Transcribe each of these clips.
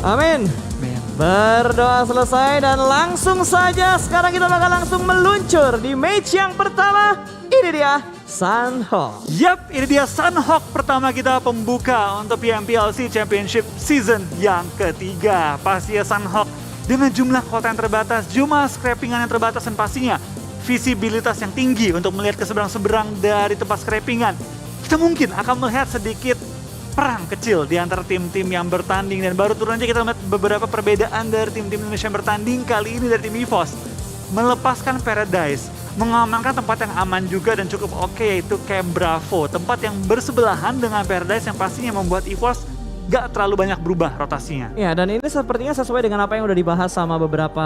Amin. Berdoa selesai dan langsung saja sekarang kita bakal langsung meluncur di match yang pertama. Ini dia Sunhawk. Yap, ini dia Sunhawk pertama kita pembuka untuk PMPLC Championship Season yang ketiga. Pastinya Sunhawk dengan jumlah kota yang terbatas, jumlah scrappingan yang terbatas dan pastinya visibilitas yang tinggi untuk melihat ke seberang-seberang dari tempat scrappingan. Kita mungkin akan melihat sedikit perang kecil di antara tim-tim yang bertanding dan baru turun aja kita melihat beberapa perbedaan dari tim-tim Indonesia yang bertanding kali ini dari tim EVOS. Melepaskan Paradise, mengamankan tempat yang aman juga dan cukup oke yaitu Camp Bravo. Tempat yang bersebelahan dengan Paradise yang pastinya membuat EVOS gak terlalu banyak berubah rotasinya. Ya, dan ini sepertinya sesuai dengan apa yang udah dibahas sama beberapa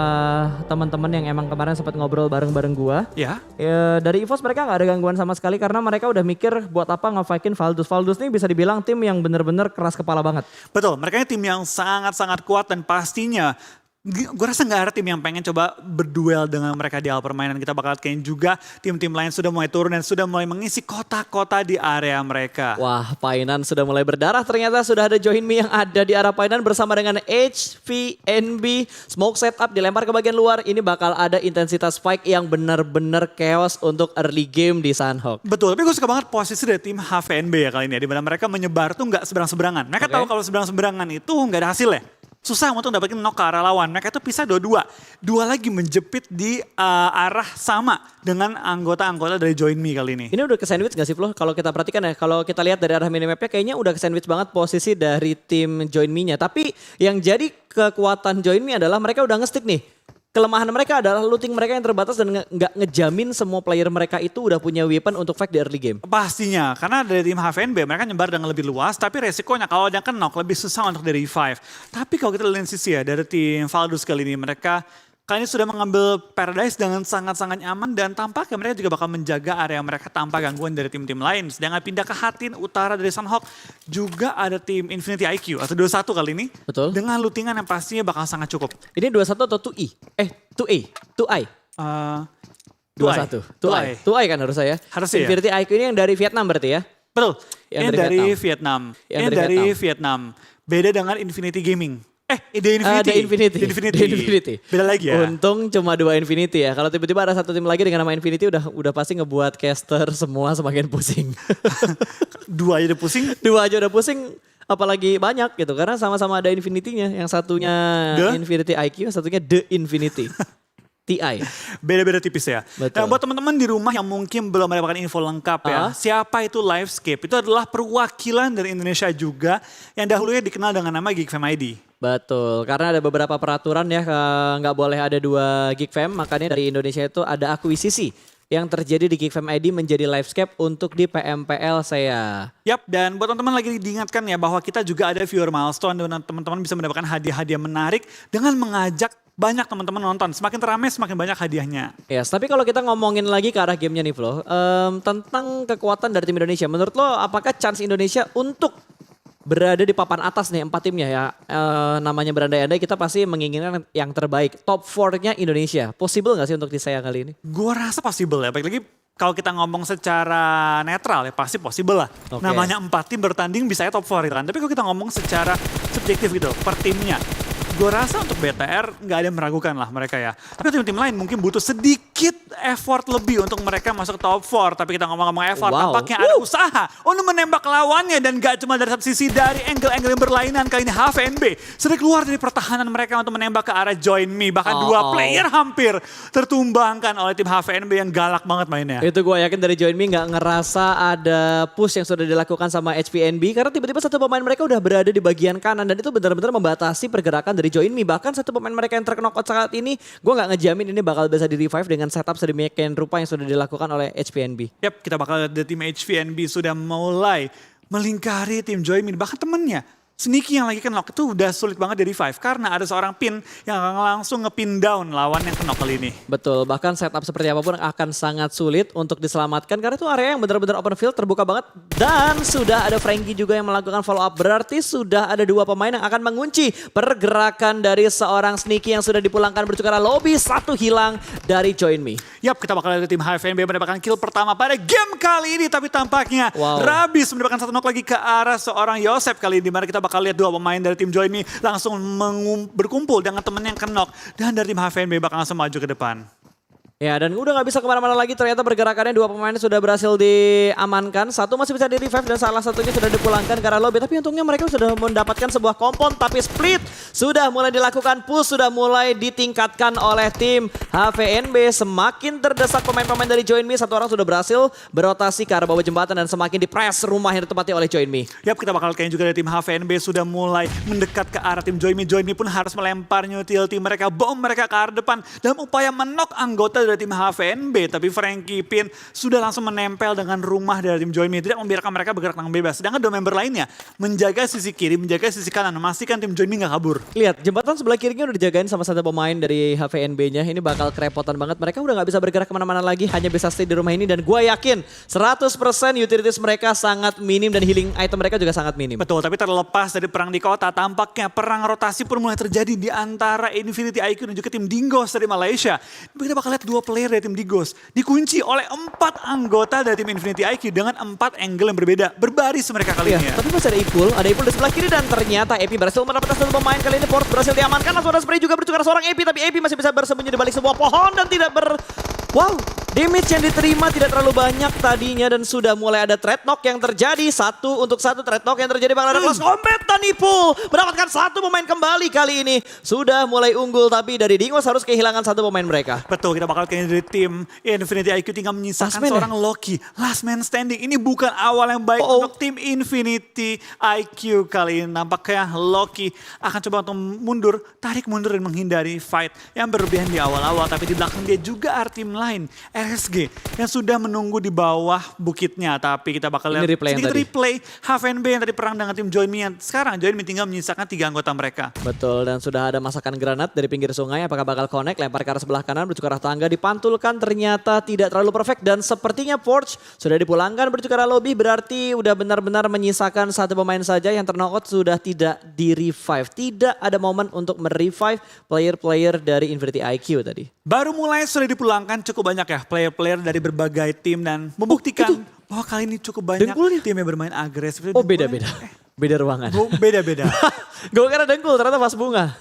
teman-teman yang emang kemarin sempat ngobrol bareng-bareng gua. Ya. Dari EVOS mereka gak ada gangguan sama sekali karena mereka udah mikir buat apa nge-fightin Valdus. Valdus nih bisa dibilang tim yang bener-bener keras kepala banget. Betul, mereka ini tim yang sangat-sangat kuat dan pastinya gue rasa nggak ada tim yang pengen coba berduel dengan mereka di awal permainan. Kita bakal lihat juga tim-tim lain sudah mulai turun dan sudah mulai mengisi kota-kota di area mereka. Wah, Painan sudah mulai berdarah. Ternyata sudah ada Joinme yang ada di arah Painan bersama dengan HVNB. Smoke setup dilempar ke bagian luar. Ini bakal ada intensitas fight yang benar-benar chaos untuk early game di Sunhawk. Betul, tapi gue suka banget posisi dari tim HVNB ya kali ini. Di mana mereka menyebar tuh nggak seberang-seberangan. Mereka tahu kalau seberang-seberangan itu nggak ada hasil ya. Susah untuk dapetin knock ke arah lawan. Mereka itu pisah dua-dua. Dua lagi menjepit di arah sama dengan anggota-anggota dari Joinme kali ini. Ini udah ke sandwich gak sih Flo? Kalau kita perhatikan ya, kalau kita lihat dari arah minimapnya kayaknya udah ke sandwich banget posisi dari tim Joinme-nya. Tapi yang jadi kekuatan Joinme adalah mereka udah nge-stick nih. Kelemahan mereka adalah looting mereka yang terbatas dan nggak ngejamin semua player mereka itu udah punya weapon untuk fight di early game. Pastinya, karena dari tim HVNB mereka nyebar dengan lebih luas, tapi resikonya kalau ada yang knock lebih susah untuk di revive. Tapi kalau kita lihat sisi ya, dari tim Valdus kali ini mereka kali ini sudah mengambil Paradise dengan sangat-sangat nyaman dan tampaknya mereka juga bakal menjaga area mereka tanpa gangguan dari tim-tim lain. Sedangkan pindah ke Hatin utara dari Sunhawk juga ada tim Infinity IQ atau 21 kali ini. Betul. Dengan lootingan yang pastinya bakal sangat cukup. Ini 21 atau 2i? 2a, 2i. 21. 2i kan harus saya. Harusnya ya. Infinity IQ ini yang dari Vietnam berarti ya? Betul. Yang ini dari Vietnam. Ini dari Vietnam. Beda dengan Infinity Gaming. The Infinity. Beda lagi ya. Untung cuma 2 Infinity ya. Kalau tiba-tiba ada satu tim lagi dengan nama Infinity udah pasti ngebuat caster semua semakin pusing. Dua aja udah pusing. Dua aja udah pusing. Apalagi banyak gitu. Karena sama-sama ada Infinity-nya. Yang satunya Infinity IQ, yang satunya The Infinity. TI. Beda-beda tipis ya. Betul. Nah buat teman-teman di rumah yang mungkin belum mendapatkan info lengkap ya. Siapa itu Livescape? Itu adalah perwakilan dari Indonesia juga yang dahulunya dikenal dengan nama Geekfam ID. Betul, karena ada beberapa peraturan ya nggak boleh ada 2 Geekfam. Makanya dari Indonesia itu ada akuisisi yang terjadi di Geekfam ID menjadi Livescape untuk di PMPL saya. Yap, dan buat teman-teman lagi diingatkan ya bahwa kita juga ada viewer milestone dan teman-teman bisa mendapatkan hadiah-hadiah menarik dengan mengajak banyak teman-teman nonton. Semakin ramai semakin banyak hadiahnya. Yes, tapi kalau kita ngomongin lagi ke arah gamenya nih Flo, tentang kekuatan dari tim Indonesia. Menurut lo apakah chance Indonesia untuk berada di papan atas nih 4 timnya ya, namanya berandai-andai kita pasti menginginkan yang terbaik. Top 4-nya Indonesia, possible gak sih untuk di saya kali ini? Gue rasa possible ya, baik lagi kalau kita ngomong secara netral ya pasti possible lah. Okay. Namanya 4 tim bertanding bisa top 4 kan. Tapi kalau kita ngomong secara subjektif gitu per timnya, gue rasa untuk BTR nggak ada yang meragukan lah mereka ya. Tapi tim-tim lain mungkin butuh sedikit effort lebih untuk mereka masuk ke top 4. Tapi kita ngomong-ngomong effort, tampaknya ada usaha untuk menembak lawannya. Dan gak cuma dari satu sisi, dari angle-angle yang berlainan. Kali ini HVNB sudah keluar dari pertahanan mereka untuk menembak ke arah Joinme. Bahkan 2 player hampir tertumbangkan oleh tim HVNB yang galak banget mainnya. Itu gue yakin dari Joinme nggak ngerasa ada push yang sudah dilakukan sama HVNB. Karena tiba-tiba satu pemain mereka udah berada di bagian kanan. Dan itu benar-benar membatasi pergerakan dari Joinme. Bahkan satu pemain mereka yang terkena knock saat ini, gue nggak ngejamin ini bakal bisa di revive dengan setup sedemikian rupa yang sudah dilakukan oleh HVNB. Yap, kita bakal lihat tim HVNB sudah mulai melingkari tim Joinme, bahkan temennya. Sneaky yang lagi knock itu udah sulit banget di revive karena ada seorang pin yang akan langsung ngepin down lawan yang knock kali ini. Betul, bahkan setup seperti apapun akan sangat sulit untuk diselamatkan karena itu area yang benar-benar open field, terbuka banget. Dan sudah ada Frankie juga yang melakukan follow up, berarti sudah ada 2 pemain yang akan mengunci pergerakan dari seorang Sneaky yang sudah dipulangkan bertukar lobby, 1 hilang dari Joinme. Yap, kita bakal lihat tim HVNB mendapatkan kill pertama pada game kali ini, tapi tampaknya Rabis mendapatkan 1 knock lagi ke arah seorang Yosef kali ini, dimana kita kita bakal lihat dua pemain dari tim Join Me langsung berkumpul dengan temen yang kenok. Dan dari tim HVNB bakal langsung maju ke depan. Ya, dan udah nggak bisa kemana-mana lagi, ternyata pergerakannya dua pemain sudah berhasil diamankan. Satu masih bisa di-revive dan salah satunya sudah dipulangkan ke arah lobby. Tapi untungnya mereka sudah mendapatkan sebuah kompon, tapi split sudah mulai dilakukan, push sudah mulai ditingkatkan oleh tim HVNB. Semakin terdesak pemain-pemain dari Join Me, satu orang sudah berhasil berotasi ke arah bawah jembatan dan semakin dipres rumah yang ditempati oleh Join Me. Yap, kita bakal kayaknya juga dari tim HVNB sudah mulai mendekat ke arah tim Join Me. Join Me pun harus melempar utility mereka, bom mereka ke arah depan dalam upaya menok anggota dari tim HVNB. Tapi Frankie Pin sudah langsung menempel dengan rumah dari tim Join Me, tidak membiarkan mereka bergerak dengan bebas. Sedangkan dua member lainnya menjaga sisi kiri, menjaga sisi kanan, memastikan tim Join Me gak kabur. Lihat, jembatan sebelah kirinya udah dijagain sama satu pemain dari HVNB-nya. Ini bakal kerepotan banget. Mereka udah gak bisa bergerak kemana-mana lagi, hanya bisa stay di rumah ini. Dan gue yakin 100% utilities mereka sangat minim dan healing item mereka juga sangat minim. Betul, tapi terlepas dari perang di kota, tampaknya perang rotasi pun mulai terjadi di antara Infinity IQ dan juga tim Dingos dari Malaysia. Kita bakal lihat dua player dari tim Dingos dikunci oleh 4 anggota dari tim Infinity IQ dengan 4 angle yang berbeda. Berbaris mereka kali ini ya. Tapi masih ada Ipul di sebelah kiri dan ternyata Epi berhasil mendapatkan satu pemain. Kali ini Force berhasil diamankan, langsung ada spray juga bertukar seorang Epi, tapi Epi masih bisa bersembunyi di balik sebuah pohon dan tidak Wow, damage yang diterima tidak terlalu banyak tadinya dan sudah mulai ada trade knock yang terjadi. Satu untuk satu trade knock yang terjadi, bakal ada close combat dan Ipul mendapatkan satu pemain kembali kali ini. Sudah mulai unggul tapi dari Dingos harus kehilangan satu pemain mereka. Betul, kita bakal kayaknya dari tim Infinity IQ tinggal menyisakan seorang Loki. Last man standing, ini bukan awal yang baik untuk tim Infinity IQ kali ini. Nampaknya Loki akan coba untuk mundur, tarik mundur dan menghindari fight yang berlebihan di awal-awal. Tapi di belakang dia juga ada tim lain, RSG, yang sudah menunggu di bawah bukitnya. Tapi kita bakal lihat sedikit replay HVNB yang tadi perang dengan tim Join Me. Sekarang Join Me tinggal menyisakan 3 anggota mereka. Betul, dan sudah ada masakan granat dari pinggir sungai. Apakah bakal connect, lempar ke arah sebelah kanan, bercukur arah tangga, dipantulkan, ternyata tidak terlalu perfect. Dan sepertinya Forge sudah dipulangkan bercukur arah lobby, berarti udah benar-benar menyisakan satu pemain saja yang terknock out, sudah tidak di-revive. Tidak ada momen untuk merevive player-player dari Infinity IQ tadi. Baru mulai sudah dipulangkan cukup banyak ya player-player dari berbagai tim dan membuktikan bahwa kali ini cukup banyak tim yang bermain agresif. Oh, beda-beda. Beda ruangan. Beda-beda. Gue kira dengkul, ternyata vas bunga.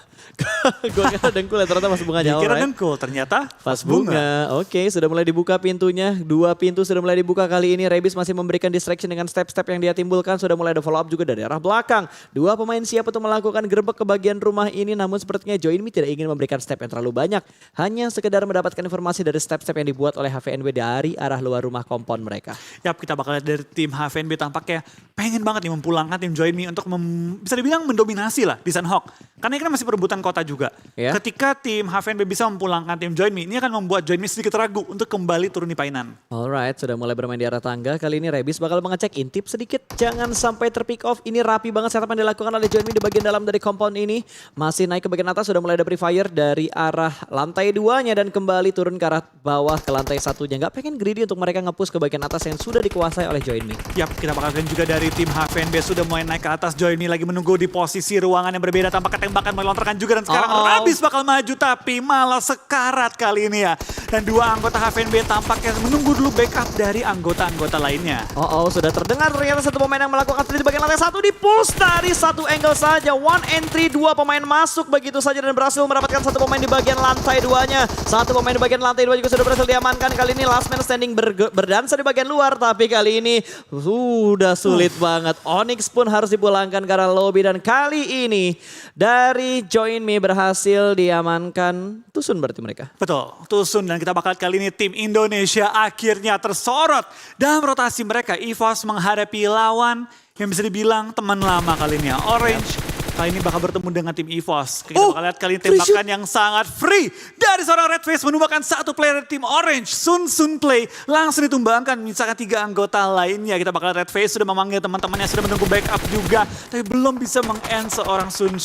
Gue kira dengkul ya, ternyata vas bunga jauh. Kira dengkul, ternyata vas bunga. Oke, sudah mulai dibuka pintunya. 2 pintu sudah mulai dibuka kali ini. Rebis masih memberikan distraction dengan step-step yang dia timbulkan. Sudah mulai ada follow up juga dari arah belakang. 2 pemain siap untuk melakukan gerbek ke bagian rumah ini. Namun sepertinya Join Me tidak ingin memberikan step yang terlalu banyak. Hanya sekedar mendapatkan informasi dari step-step yang dibuat oleh HVNB dari arah luar rumah kompon mereka. Yap, kita bakal lihat dari tim HVNB tampaknya pengen banget nih memulangkan tim Join Me untuk bisa dibilang mendominasi lah di Sunhawk. Karena ini kan masih perebutan kota juga. Ya. Ketika tim HVNB bisa memulangkan tim Join Me, ini akan membuat Join Me sedikit ragu untuk kembali turun di Painan. Alright, sudah mulai bermain di arah tangga. Kali ini Rebis bakal mengecek intip sedikit. Jangan sampai terpick off. Ini rapi banget setup yang dilakukan oleh Join Me di bagian dalam dari compound ini. Masih naik ke bagian atas, sudah mulai ada pre-fire dari arah lantai 2-nya dan kembali turun ke arah bawah ke lantai 1-nya. Gak pengen greedy untuk mereka nge-push ke bagian atas yang sudah dikuasai oleh Join Me. Yap, kita bakal lihat juga dari tim HVNB sudah mulai naik ke atas. Join Me lagi menunggu di posisi ruangan yang berbeda. Tampaknya tembakan melontarkan juga dan sekarang Rabis bakal maju tapi malah sekarat kali ini ya. Dan 2 anggota HVNB tampaknya menunggu dulu backup dari anggota-anggota lainnya. Sudah terdengar ternyata satu pemain yang melakukan di bagian lantai 1 di-push dari satu angle saja. 1 entry, 2 pemain masuk begitu saja dan berhasil mendapatkan satu pemain di bagian lantai 2-nya. Satu pemain di bagian lantai 2 juga sudah berhasil diamankan. Kali ini last man standing berdansa di bagian luar, tapi kali ini sudah sulit banget. Onyx pun harus dipulangkan ke arah lobby dan kali ini dari Join Me berhasil diamankan Tusun berarti mereka. Betul, Tusun, dan kita bakal kali ini tim Indonesia akhirnya tersorot dalam rotasi mereka. EVOS menghadapi lawan yang bisa dibilang teman lama kali ini ya, Orange. Kali ini bakal bertemu dengan tim EVOS. Kita bakal lihat kali ini tembakan yang sangat free dari seorang Redface menumbangkan satu player dari tim Orange. Sun Play langsung ditumbangkan misalkan 3 anggota lainnya. Kita bakal Redface sudah memanggil teman-temannya, sudah menunggu backup juga. Tapi belum bisa meng-end seorang Sun.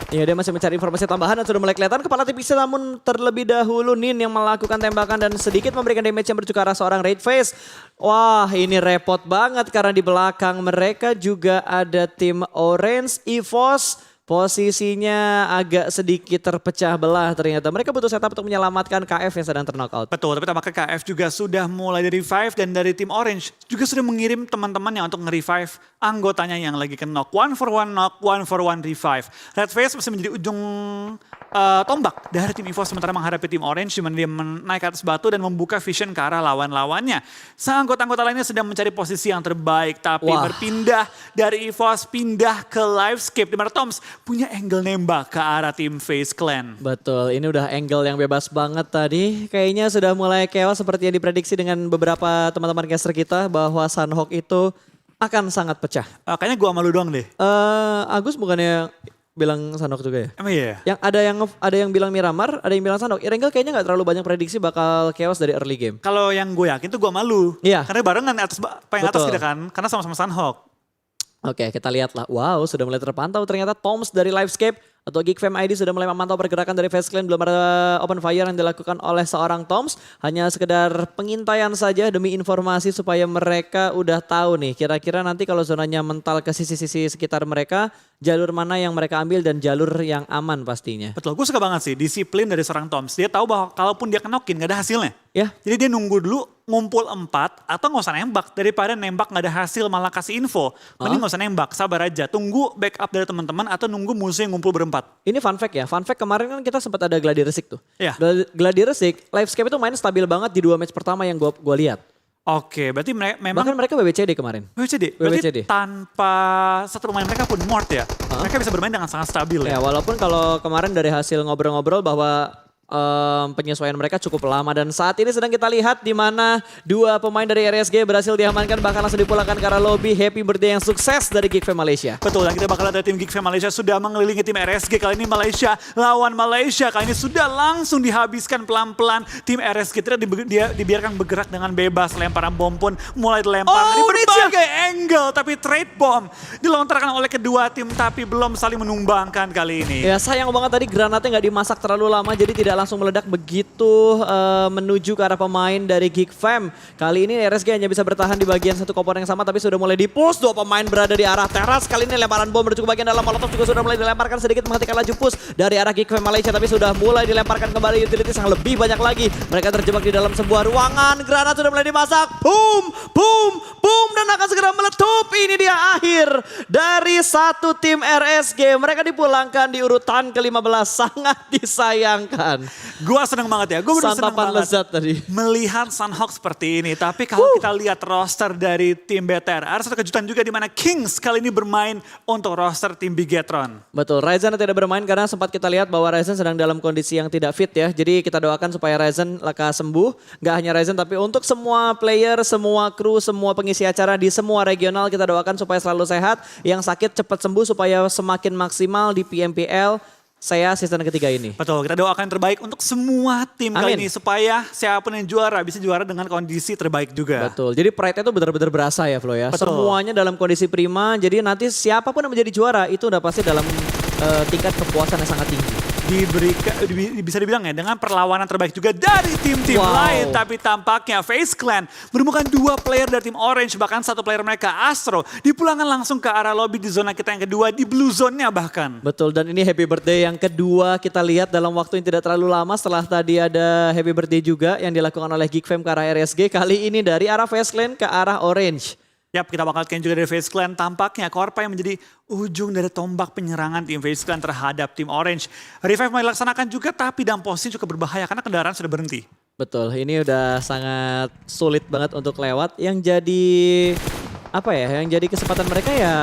Iya, dia masih mencari informasi tambahan dan sudah mulai kelihatan kepala tipisnya, namun terlebih dahulu Nin yang melakukan tembakan dan sedikit memberikan damage yang bercukur arah seorang Redface. Wah, ini repot banget karena di belakang mereka juga ada tim Orange, EVOS, posisinya agak sedikit terpecah belah ternyata. Mereka butuh setup untuk menyelamatkan KF yang sedang ter-knockout. Betul, tapi tampaknya KF juga sudah mulai dari revive dan dari tim Orange juga sudah mengirim teman-temannya untuk nge-revive anggotanya yang lagi knock. 1 for 1 knock, 1 for 1 revive. Red Face masih menjadi ujung tombak dari tim EVOS sementara menghadapi tim Orange di mana dia naik ke atas batu dan membuka vision ke arah lawan-lawannya. Sang anggota-anggota lainnya sedang mencari posisi yang terbaik tapi berpindah dari EVOS pindah ke Livescape di mana Toms punya angle nembak ke arah tim FaZe Clan. Betul, ini udah angle yang bebas banget tadi. Kayaknya sudah mulai chaos seperti yang diprediksi dengan beberapa teman-teman caster kita bahwa Sunhawk itu akan sangat pecah. Kayaknya gua malu doang deh. Agus bukannya bilang Sunhawk juga ya? Emang iya? Yang ada yang bilang Miramar, ada yang bilang Sunhawk. Irengel kayaknya nggak terlalu banyak prediksi bakal chaos dari early game. Kalau yang gue yakin tuh gue malu. Iya. Karena barengan paling atas Betul. kita kan. Karena sama-sama Sunhawk. Oke, kita lihat lah. Wow, sudah mulai terpantau ternyata Toms dari Livescape atau Geek Fam ID sudah mulai memantau pergerakan dari FaZe Clan. Belum ada open fire yang dilakukan oleh seorang Toms. Hanya sekedar pengintaian saja demi informasi supaya mereka udah tahu nih. Kira-kira nanti kalau zonanya mental ke sisi-sisi sekitar mereka, jalur mana yang mereka ambil dan jalur yang aman pastinya. Betul, gue suka banget sih disiplin dari seorang Toms. Dia tahu bahwa kalaupun dia kenokin gak ada hasilnya. Ya. Jadi dia nunggu dulu ngumpul 4 atau gak usah nembak. Daripada nembak gak ada hasil malah kasih info. Mending gak usah nembak, sabar aja. Tunggu backup dari teman-teman atau nunggu musuh yang ngumpul berempat. Ini fun fact ya, fun fact kemarin kan kita sempat ada Gladi Resik tuh. Iya. Gladi Resik, Livescape itu main stabil banget di 2 match pertama yang gua lihat. Oke, berarti memang Bahkan mereka BBCD kemarin. WCD. Berarti WCD. tanpa satu pemain mereka pun Mort ya. Mereka bisa bermain dengan sangat stabil ya. Ya walaupun kalau kemarin dari hasil ngobrol-ngobrol bahwa penyesuaian mereka cukup lama dan saat ini sedang kita lihat di mana 2 pemain dari RSG berhasil diamankan bahkan langsung dipulangkan ke arah lobby. Happy birthday yang sukses dari Geek Fam Malaysia. Betul, dan kita bakal ada tim Geek Fam Malaysia sudah mengelilingi tim RSG. Kali ini Malaysia lawan Malaysia. Kali ini sudah langsung dihabiskan pelan-pelan. Tim RSG tidak dibiarkan bergerak dengan bebas. Lemparan bom pun mulai dilempar dari berbagai angle. Tapi trade bomb dilontarkan oleh kedua tim tapi belum saling menumbangkan kali ini. Ya sayang banget tadi granatnya nggak dimasak terlalu lama jadi tidak langsung meledak begitu menuju ke arah pemain dari Geek Fam. Kali ini RSG hanya bisa bertahan di bagian satu komponen yang sama tapi sudah mulai di-push. 2 pemain berada di arah teras. Kali ini lemparan bom menuju ke bagian dalam. Molotov juga sudah mulai dilemparkan sedikit menghentikan laju push dari arah Geek Fam Malaysia tapi sudah mulai dilemparkan kembali utilities yang lebih banyak lagi. Mereka terjebak di dalam sebuah ruangan. Granat sudah mulai dimasak. Boom, boom, boom dan akan segera meletup. Ini dia akhir dari satu tim RSG. Mereka dipulangkan di urutan ke-15. Sangat disayangkan. Gua seneng banget ya. Gue bener seneng Santapan banget lezat tadi. melihat Sunhawk seperti ini. Tapi kalau kita lihat roster dari tim BTR, ada satu kejutan juga di mana Kings kali ini bermain untuk roster tim Bigetron. Betul, Ryzen tidak bermain karena sempat kita lihat bahwa Ryzen sedang dalam kondisi yang tidak fit ya. Jadi kita doakan supaya Ryzen lekas sembuh. Gak hanya Ryzen tapi untuk semua player, semua kru, semua pengisi acara di semua regional kita doakan supaya selalu sehat. Yang sakit cepat sembuh supaya semakin maksimal di PMPL. Saya season ketiga ini. Betul, kita doakan yang terbaik untuk semua tim kali Amin. ini. Supaya siapapun yang juara bisa juara dengan kondisi terbaik juga. Betul, jadi pride-nya itu benar-benar berasa ya Flo ya. Betul. Semuanya dalam kondisi prima, jadi nanti siapapun yang menjadi juara itu udah pasti dalam tingkat kepuasan yang sangat tinggi. Bisa dibilang ya dengan perlawanan terbaik juga dari tim-tim lain. Tapi tampaknya FaZe Clan menemukan 2 player dari tim Orange. Bahkan 1 player mereka Astro dipulangkan langsung ke arah lobby di zona kita yang kedua. Di blue zone-nya bahkan. Betul, dan ini happy birthday yang kedua kita lihat dalam waktu yang tidak terlalu lama setelah tadi ada happy birthday juga yang dilakukan oleh Geek Fam ke arah RSG. Kali ini dari arah FaZe Clan ke arah Orange. Yap, kita bakal lihat juga dari FaZe Clan. Tampaknya Korpa yang menjadi ujung dari tombak penyerangan tim FaZe Clan terhadap tim Orange. Revive mau dilaksanakan juga tapi dalam posisi cukup berbahaya karena kendaraan sudah berhenti. Betul, ini udah sangat sulit banget untuk lewat. Yang jadi apa ya, yang jadi kesempatan mereka ya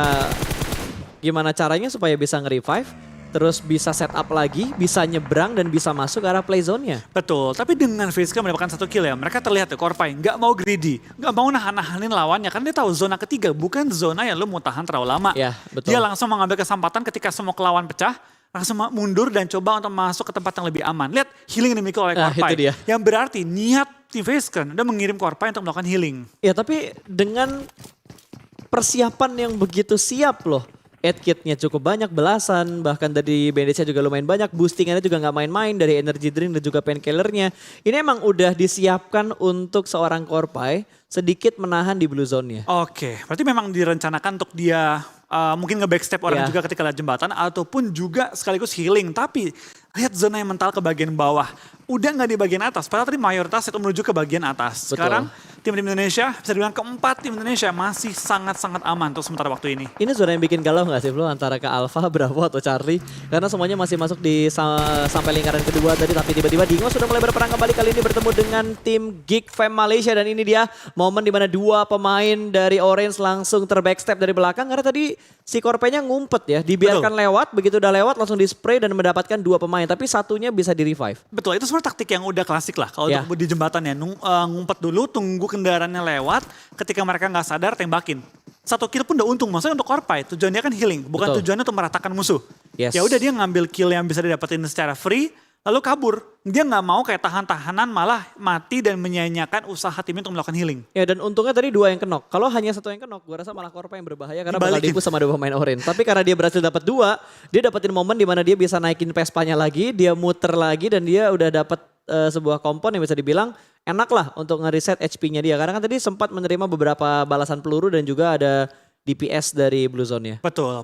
gimana caranya supaya bisa nge-revive. Terus bisa setup lagi, bisa nyebrang dan bisa masuk ke arah play zone-nya. Betul, tapi dengan FaZe Clan mendapatkan 1 kill ya. Mereka terlihat ya Korpai nggak mau greedy, nggak mau nahan-nahanin lawannya. Karena dia tahu zona ketiga bukan zona yang lu mau tahan terlalu lama. Ya, betul. Dia langsung mengambil kesempatan ketika semua lawan pecah. Langsung mundur dan coba untuk masuk ke tempat yang lebih aman. Lihat healing yang dimiliki oleh Korpai. Itu dia. Yang berarti niat tim FaZe Clan udah mengirim Korpai untuk melakukan healing. Ya tapi dengan persiapan yang begitu siap loh. Add kitnya cukup banyak, belasan, bahkan dari bandage-nya juga lumayan banyak, boostingannya juga nggak main-main dari energy drink dan juga painkillernya. Ini emang udah disiapkan untuk seorang Korpai sedikit menahan di blue zone-nya. Oke, berarti memang direncanakan untuk dia mungkin nge-backstep orang Iya. juga ketika lewat jembatan ataupun juga sekaligus healing. Tapi lihat zona yang mental ke bagian bawah. Udah nggak di bagian atas, padahal tadi mayoritas itu menuju ke bagian atas. Betul. Sekarang tim-tim Indonesia, bisa dibilang keempat tim Indonesia masih sangat-sangat aman untuk sementara waktu ini. Ini zona yang bikin galau gak sih Flo antara ke Alpha, Bravo atau Charlie? Karena semuanya masih masuk di sampai lingkaran kedua tadi, tapi tiba-tiba Dingo sudah mulai berperang kembali kali ini bertemu dengan tim Geek Fam Malaysia, dan ini dia momen dimana dua pemain dari Orange langsung terbackstep dari belakang karena tadi si Korpenya ngumpet ya, dibiarkan lewat, begitu udah lewat langsung di spray dan mendapatkan dua pemain, tapi satunya bisa di revive. Betul, itu sebenarnya taktik yang udah klasik lah. Kalau Ya. untuk di jembatan ya, ngumpet dulu, tunggu kendaraannya lewat, ketika mereka nggak sadar tembakin. 1 kill pun udah untung, maksudnya untuk Korpai tujuannya kan healing, bukan Betul. tujuannya untuk meratakan musuh. Yes. Ya udah dia ngambil kill yang bisa didapetin secara free, lalu kabur. Dia nggak mau kayak tahan-tahanan malah mati dan menyia-nyiakan usaha timnya untuk melakukan healing. Ya, dan untungnya tadi dua yang kenok. Kalau hanya satu yang kenok, gue rasa malah Korpa yang berbahaya karena bakal Dibalikin. dipus sama dua pemain Orange. Tapi karena dia berhasil dapat dua, dia dapetin momen di mana dia bisa naikin Vespanya lagi, dia muter lagi dan dia udah dapat sebuah kompon yang bisa dibilang enak lah untuk ngereset HP-nya dia. Karena kan tadi sempat menerima beberapa balasan peluru dan juga ada DPS dari Blue Zone-nya. Betul.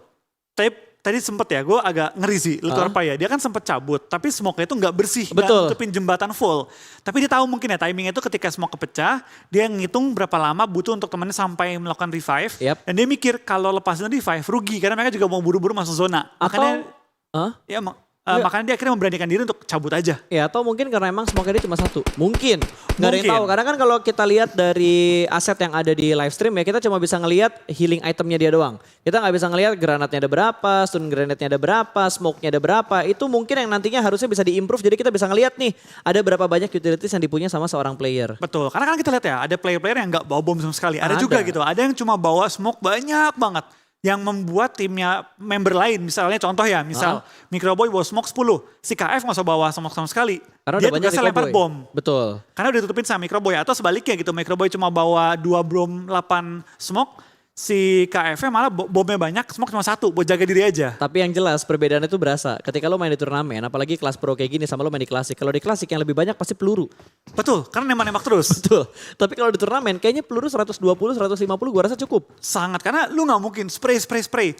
Tapi tadi sempet ya, gue agak ngeri sih Korpai ya. Dia kan sempet cabut, tapi smoke-nya itu nggak bersih, nggak Betul. nutupin jembatan full. Tapi dia tahu mungkin ya timingnya itu ketika smoke kepecah, dia ngitung berapa lama butuh untuk temannya sampai melakukan revive. Yap. Dan dia mikir kalau lepasin revive rugi, karena mereka juga mau buru-buru masuk zona. Makanya, Hah? ya, makanya dia akhirnya memberanikan diri untuk cabut aja. Ya, atau mungkin karena emang smoke dia cuma satu. Mungkin. Nggak ada yang Mungkin. tahu. Karena kan kalau kita lihat dari aset yang ada di live stream ya, kita cuma bisa ngelihat healing itemnya dia doang. Kita nggak bisa ngelihat granatnya ada berapa, stun granatnya ada berapa, smoke-nya ada berapa. Itu mungkin yang nantinya harusnya bisa diimprove. Jadi kita bisa ngelihat nih, ada berapa banyak utilities yang dipunya sama seorang player. Betul, karena kan kita lihat ya, ada player-player yang nggak bawa bom sama sekali. Ada juga Ada. gitu, ada yang cuma bawa smoke banyak banget. Yang membuat timnya member lain, misalnya contoh ya, misal Microboy bawa smoke 10, si KF nggak usah bawa smoke sama sekali. Karena Dia udah banyak biasa lempar Microboy. bom. Betul. Karena udah ditutupin sama Microboy, atau sebaliknya gitu, Microboy cuma bawa 2 bom 8 smoke, si KF malah bomnya banyak, smoke cuma 1 buat jaga diri aja. Tapi yang jelas perbedaannya itu berasa. Ketika lo main di turnamen, apalagi kelas pro kayak gini sama lo main di klasik. Kalau di klasik yang lebih banyak pasti peluru. Betul, karena nembak-nembak terus. Betul. Tapi kalau di turnamen kayaknya peluru 120, 150 gua rasa cukup. Sangat, karena lu nggak mungkin spray.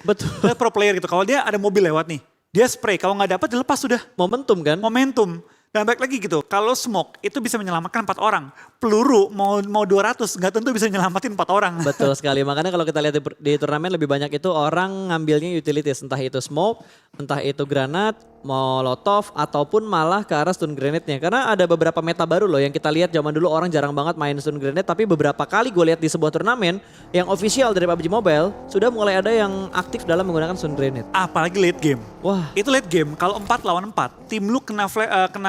Betul. Lihat pro player gitu, kalau dia ada mobil lewat nih, dia spray, kalau nggak dapat dilepas sudah. Momentum kan? Momentum. Dan baik lagi gitu, kalau smoke itu bisa menyelamatkan 4 orang. Peluru mau 200 nggak tentu bisa nyelamatin 4 orang. Betul sekali. Makanya kalau kita lihat di turnamen lebih banyak itu orang ngambilnya utilities. Entah itu smoke, entah itu granat, molotov, ataupun malah ke arah stun grenade-nya. Karena ada beberapa meta baru loh yang kita lihat zaman dulu orang jarang banget main stun grenade. Tapi beberapa kali gue lihat di sebuah turnamen yang official dari PUBG Mobile sudah mulai ada yang aktif dalam menggunakan stun grenade. Apalagi late game. Wah, Itu late game, kalau 4 lawan 4, tim lu kena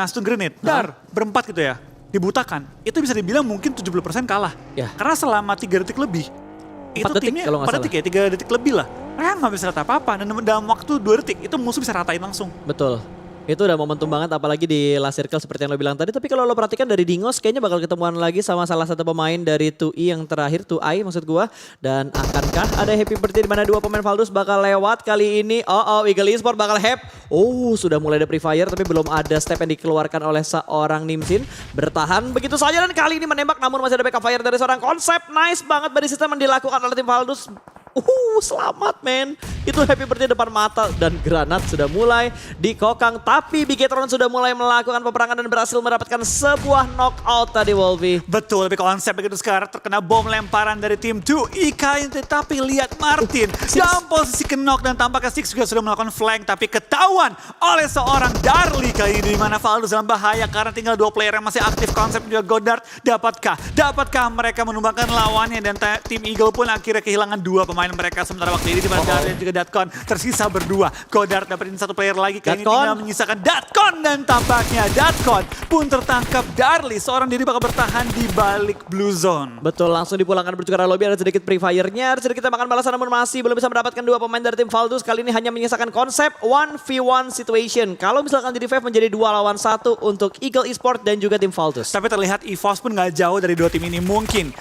stun grenade, berempat gitu ya, dibutakan. Itu bisa dibilang mungkin 70% kalah. Ya. Karena selama 3 detik lebih, itu 4 detik timnya kalau nggak 4 detik ya, 3 detik lebih lah. Mereka nggak bisa lihat apa-apa, dan dalam waktu 2 detik, itu musuh bisa ratain langsung. betul. Itu udah momentum banget apalagi di last circle seperti yang lo bilang tadi. Tapi kalau lo perhatikan dari Dingos kayaknya bakal ketemuan lagi sama salah satu pemain dari 2i yang terakhir, 2i maksud gua. Dan akankah ada happy birthday di mana dua pemain Valdus bakal lewat kali ini? Eagle Esport bakal sudah mulai ada Free Fire tapi belum ada step yang dikeluarkan oleh seorang Nimsin. Bertahan begitu saja dan kali ini menembak namun masih ada backup fire dari seorang Konsep. Nice banget dari sistem yang dilakukan oleh tim Valdus. Selamat men. Itu happy birthday depan mata dan granat sudah mulai dikokang. Tapi Bigetron sudah mulai melakukan peperangan dan berhasil mendapatkan sebuah knockout tadi Wolvie. Betul, tapi Konsep begitu sekarang terkena bom lemparan dari tim 2i Kain. Tapi lihat Martin dalam posisi kenok dan tampaknya Six juga sudah melakukan flank. Tapi ketahuan oleh seorang Darli kali ini, di mana Valdus dalam bahaya karena tinggal 2 player yang masih aktif, Konsep juga Godard. Dapatkah mereka menumbangkan lawannya, dan tim Eagle pun akhirnya kehilangan 2 pemain mereka sementara waktu ini, di mana Darli dan juga Datkon tersisa berdua. Godard dapetin 1 player lagi, kali ini Datkon. tinggal menyisakan Datkon, dan tampaknya Datkon pun tertangkap. Darli seorang diri bakal bertahan di balik blue zone. Betul, langsung dipulangkan menuju ke arah lobby, ada sedikit Free Fire-nya, ada sedikit tembakan balasan namun masih belum bisa mendapatkan 2 pemain dari tim Valdus. Kali ini hanya menyisakan Konsep 1v1 situation. Kalau misalkan di revive menjadi 2 lawan 1 untuk Eagle Esport dan juga tim Valdus. Tapi terlihat EVOS pun gak jauh dari 2 tim ini. Mungkin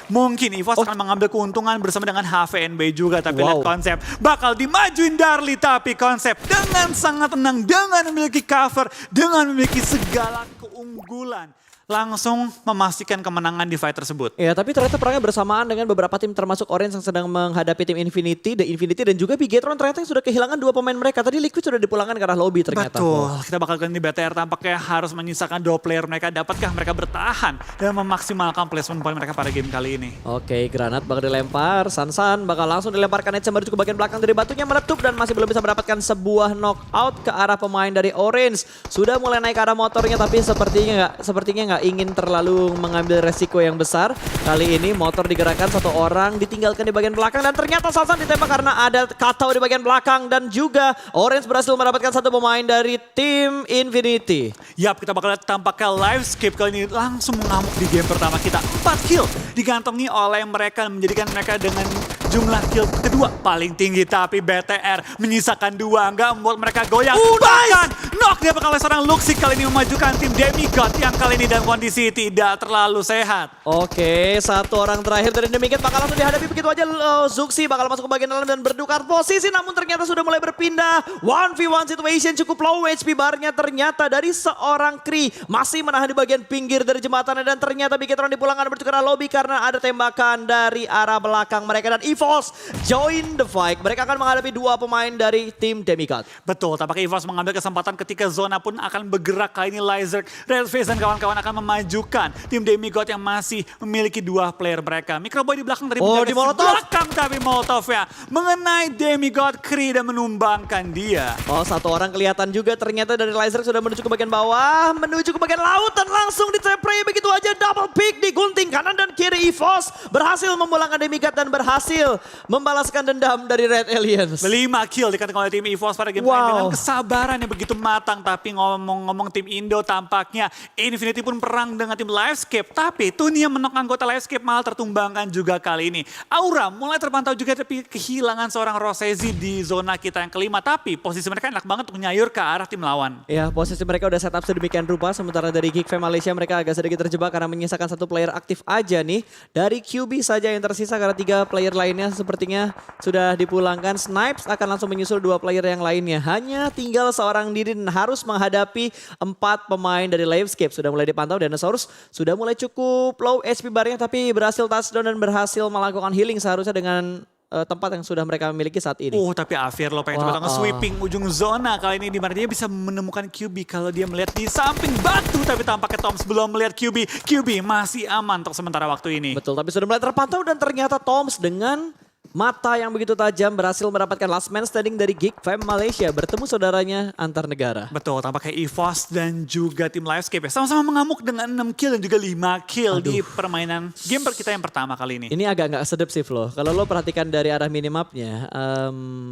EVOS akan mengambil keuntungan bersama dengan HVNB juga. Tapi lihat Konsep bakal dimajuin Darli. Tapi Konsep dengan sangat tenang, dengan memiliki cover, dengan memiliki segala keunggulan, langsung memastikan kemenangan di fight tersebut. Ya, tapi ternyata perangnya bersamaan dengan beberapa tim termasuk Orange yang sedang menghadapi tim Infinity, The Infinity dan juga Bigetron ternyata yang sudah kehilangan 2 pemain mereka. Tadi Liquid sudah dipulangkan ke arah lobby ternyata. Betul, kita bakal ganti BTR tampaknya harus menyisakan 2 player mereka. Dapatkah mereka bertahan dan memaksimalkan placement point mereka pada game kali ini? Oke, granat bakal dilempar. Sansan bakal langsung dilemparkan Edge menuju ke bagian belakang dari batunya meletup dan masih belum bisa mendapatkan sebuah knockout ke arah pemain dari Orange. Sudah mulai naik ke arah motornya tapi sepertinya nggak ingin terlalu mengambil resiko yang besar. Kali ini motor digerakkan, satu orang ditinggalkan di bagian belakang dan ternyata Sansan ditembak karena ada Katao di bagian belakang dan juga Orange berhasil mendapatkan satu pemain dari tim Infinity. Yap, kita bakal lihat tampaknya Livescape kali ini langsung mengamuk di game pertama kita. 4 kill digantongi oleh mereka, menjadikan mereka dengan jumlah kill kedua paling tinggi. Tapi BTR menyisakan 2, nggak membuat mereka goyang. Bahkan knock dia bakal oleh seorang Luxi kali ini memajukan tim Demigod yang kali ini dan kondisi tidak terlalu sehat. Oke, satu orang terakhir dari Demigod bakal langsung dihadapi begitu aja. Zuxi bakal masuk ke bagian dalam dan berdukar posisi namun ternyata sudah mulai berpindah. 1v1 situation cukup low HP barnya ternyata dari seorang Kree. Masih menahan di bagian pinggir dari jembatannya dan ternyata Bigetron dipulangkan menuju ke arah lobby karena ada tembakan dari arah belakang mereka dan EVOS join the fight. Mereka akan menghadapi 2 pemain dari tim Demigod. Betul, tampaknya EVOS mengambil kesempatan ketika zona pun akan bergerak. Kali ini Lizard, Redface dan kawan-kawan akan memajukan tim Demigod yang masih memiliki 2 player mereka. Microboy di belakang dari di Molotov. belakang tapi Molotov ya mengenai Demigod Kree dan menumbangkan dia. Oh, satu orang kelihatan juga ternyata dari Laser sudah menuju ke bagian bawah, menuju ke bagian laut dan langsung ditepray begitu aja double pick digunting kanan dan kiri. EVOS berhasil memulangkan Demigod dan berhasil membalaskan dendam dari Red Aliens. 5 kill dikatakan oleh tim EVOS pada game lain dengan kesabaran yang begitu matang. Tapi ngomong-ngomong tim Indo tampaknya Infinity pun perang dengan tim Livescape. Tapi Tunia menok anggota Livescape malah tertumbangkan juga kali ini. Aura mulai terpantau juga tapi kehilangan seorang Rosezi di zona kita yang kelima. Tapi posisi mereka enak banget untuk nyayur ke arah tim lawan. Ya, posisi mereka udah setup sedemikian rupa. Sementara dari Geek Fam Malaysia mereka agak sedikit terjebak karena menyisakan 1 player aktif aja nih. Dari QB saja yang tersisa karena 3 player lainnya sepertinya sudah dipulangkan. Snipes akan langsung menyusul 2 player yang lainnya. Hanya tinggal seorang diri dan harus menghadapi 4 pemain dari Livescape. Sudah mulai dipantau, Dinosaurus sudah mulai cukup low HP barnya tapi berhasil touchdown dan berhasil melakukan healing seharusnya dengan tempat yang sudah mereka miliki saat ini. Tapi Afir lo pengen coba sweeping ujung zona kali ini di mana dia bisa menemukan QB kalau dia melihat di samping batu. Tapi tampaknya Toms belum melihat QB. QB masih aman untuk sementara waktu ini. Betul, tapi sudah mulai terpantau dan ternyata Toms dengan mata yang begitu tajam berhasil mendapatkan last man standing dari Geek Fam Malaysia bertemu saudaranya antar negara. Betul, tampaknya EVOS dan juga tim Livescape ya sama-sama mengamuk dengan 6 kill dan juga 5 kill di permainan game kita yang pertama kali ini. Ini agak nggak sedep sih Flo. Kalau lo perhatikan dari arah minimapnya,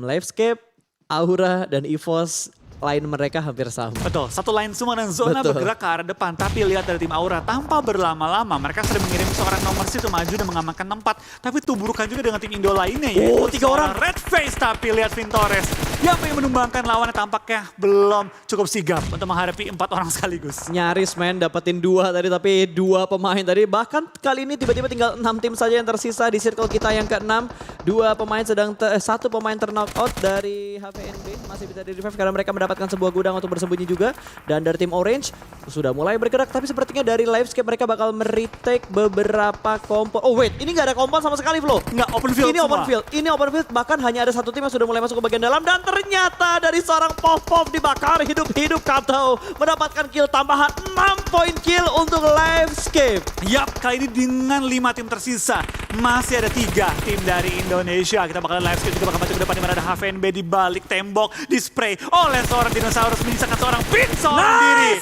Livescape, Aura dan EVOS line mereka hampir sama. Betul, satu line semua dan zona bergerak ke arah depan. Tapi lihat dari tim Aura, tanpa berlama-lama mereka sudah mengirim seorang nomor situ maju dan mengamankan tempat. Tapi tuburukan juga dengan tim Indo lainnya ya. 3 orang. Redface, tapi lihat Vintores yang ingin menumbangkan lawannya tampaknya belum cukup sigap untuk menghadapi 4 orang sekaligus. Nyaris men dapetin 2 tadi tapi 2 pemain tadi. Bahkan kali ini tiba-tiba tinggal 6 tim saja yang tersisa di circle kita yang ke-6. 2 pemain satu pemain ter-knockout dari HVNB masih bisa di-revive karena mereka mendapatkan sebuah gudang untuk bersembunyi juga. Dan dari tim Orange sudah mulai bergerak tapi sepertinya dari Livescape mereka bakal meretake beberapa kompon. Oh wait, ini gak ada kompon sama sekali Flo. Nggak, open field Ini semua. open field. Ini open field bahkan hanya ada satu tim yang sudah mulai masuk ke bagian dalam dan ternyata dari seorang Pop dibakar hidup-hidup Katao mendapatkan kill tambahan 6 poin kill untuk Livescape. Yap, kali ini dengan 5 tim tersisa. Masih ada 3 tim dari Indonesia. Kita bakal Livescape juga bakal maju ke depan di mana ada HVNB di balik tembok. Di spray oleh seorang dinosaurus menyisakan seorang Pin seorang diri.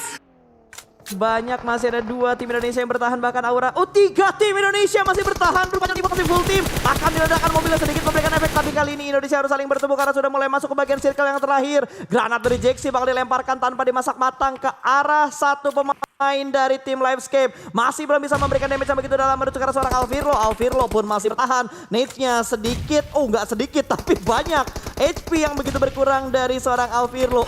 Banyak masih ada 2 tim Indonesia yang bertahan bahkan Aura. 3 tim Indonesia masih bertahan. Rupanya tim masih full tim. Akan diledakkan mobilnya sedikit memberikan efek. Tapi kali ini Indonesia harus saling bertemu karena sudah mulai masuk ke bagian circle yang terakhir. Granat dari Jaxi bakal dilemparkan tanpa dimasak matang ke arah satu pemain dari tim Livescape. Masih belum bisa memberikan damage yang begitu dalam menuju ke arah seorang Alvirlo. Alvirlo pun masih bertahan. Nade-nya sedikit. Nggak sedikit tapi banyak. HP yang begitu berkurang dari seorang Alvirlo.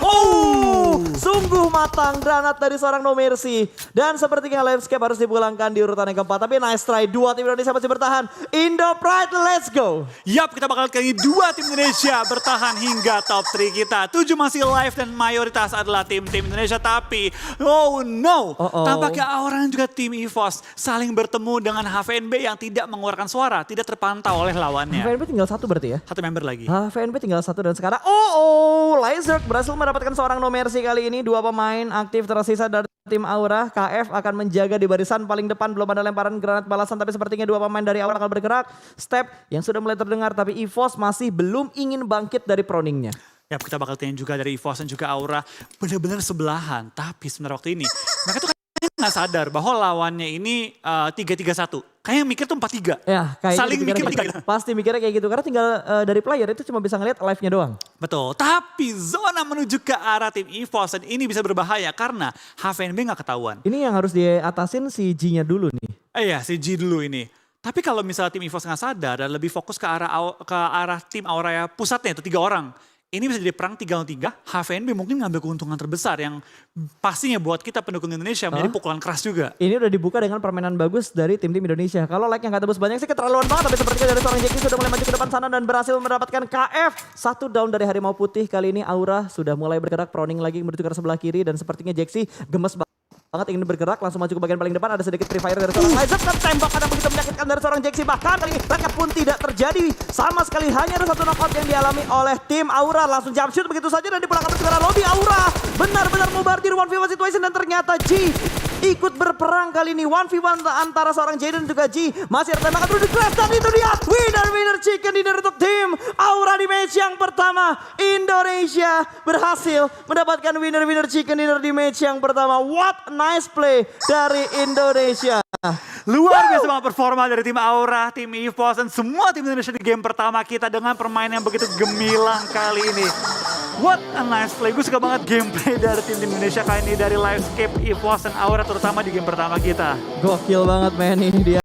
Sungguh matang granat dari seorang No Mercy. Dan sepertinya Livescape harus dipulangkan di urutan yang keempat. Tapi nice try, dua tim Indonesia masih bertahan. Indo Pride, let's go. Yap, kita bakal kali dua tim Indonesia bertahan hingga top 3 kita. 7 masih live dan mayoritas adalah tim-tim Indonesia. Tapi, oh no, tampaknya Aura dan juga tim EVOS saling bertemu dengan HVNB yang tidak mengeluarkan suara, tidak terpantau oleh lawannya. HVNB tinggal satu berarti ya? Satu member lagi. HVNB tinggal satu dan sekarang, Lizard berhasil mendapatkan seorang No Mercy kali ini. Dua pemain aktif tersisa dari tim Aura. KF akan menjaga di barisan paling depan. Belum ada lemparan granat balasan, tapi sepertinya dua pemain dari Aura akan bergerak. Step yang sudah mulai terdengar, tapi EVOS masih belum ingin bangkit dari proningnya. Ya, kita bakal tanya juga dari EVOS dan juga Aura benar-benar sebelahan. Tapi sebenarnya waktu ini mereka tuh kayaknya nggak sadar bahwa lawannya ini 3-3-1. Kayaknya mikir tuh 4-3. Ya, kayaknya saling mikir kayak gitu. Pasti mikirnya kayak gitu karena tinggal dari player itu cuma bisa ngeliat live-nya doang. Betul, tapi zona menuju ke arah tim EVOS dan ini bisa berbahaya karena HVNB nggak ketahuan. Ini yang harus diatasin si G-nya dulu nih. Iya, si G dulu ini. Tapi kalau misalnya tim EVOS nggak sadar dan lebih fokus ke arah tim Aura ya pusatnya itu 3 orang. Ini bisa jadi perang 3-3, HVNB mungkin ngambil keuntungan terbesar yang pastinya buat kita pendukung Indonesia menjadi pukulan keras juga. Ini udah dibuka dengan permainan bagus dari tim-tim Indonesia. Kalau like yang gak tebus banyak sih keterlaluan banget, tapi sepertinya dari seorang Jackie sudah mulai maju ke depan sana dan berhasil mendapatkan KF. 1 down dari Harimau Putih. Kali ini Aura sudah mulai bergerak, proning lagi menuju ke sebelah kiri dan sepertinya Jaxi gemes banget ingin bergerak, langsung maju ke bagian paling depan. Ada sedikit free fire dari seorang Lizard dan tembakan yang begitu menyakitkan dari seorang Jaxi. Bahkan kali ini backup pun tidak terjadi sama sekali, hanya ada 1 knockout yang dialami oleh tim Aura. Langsung jump shoot begitu saja dan dipulangkan ke segala lobby. Aura benar-benar membardir 1v1 situation dan ternyata G ikut berperang kali ini. 1v1 antara seorang Jaden dan juga G. Masih ada tembakan terus di crash dan itu dia winner chicken dinner untuk tim Aura di match yang pertama. Indonesia berhasil mendapatkan winner chicken dinner di match yang pertama. What nice play dari Indonesia. Luar biasa banget performa dari tim Aura, tim EVOS dan semua tim Indonesia di game pertama kita dengan permainan yang begitu gemilang kali ini. What a nice play. Gue suka banget gameplay dari tim Indonesia kali ini dari Livescape, EVOS dan Aura terutama di game pertama kita. Gokil banget men, ini dia